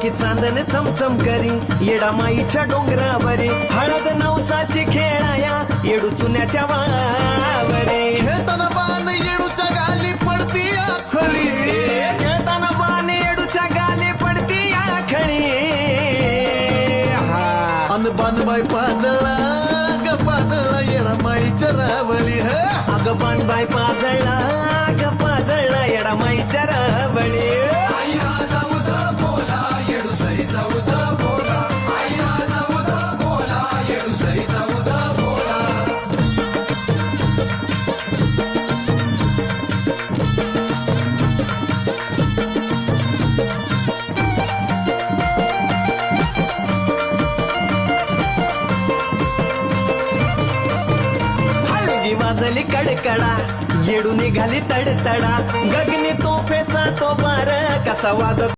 की चांदन चमचम करी येडामाईच्या डोंगरावरे हळद नवसाची खेळाया येडू चुन्याच्या वावरे खेळताना बाण येडूच्या गाली पडती आखळी खेळताना बाण येडूच्या गाली पडती आखळी अन बानबाई पाजळा ग पाजळा येडामाईच्या रावळी अग बाई पाजळला ग पाजळला येडामाईच्या रावळी वाजली कडकडा येडू निघाली तडतडा गगनी तोफेचा तो बार कसा वाजत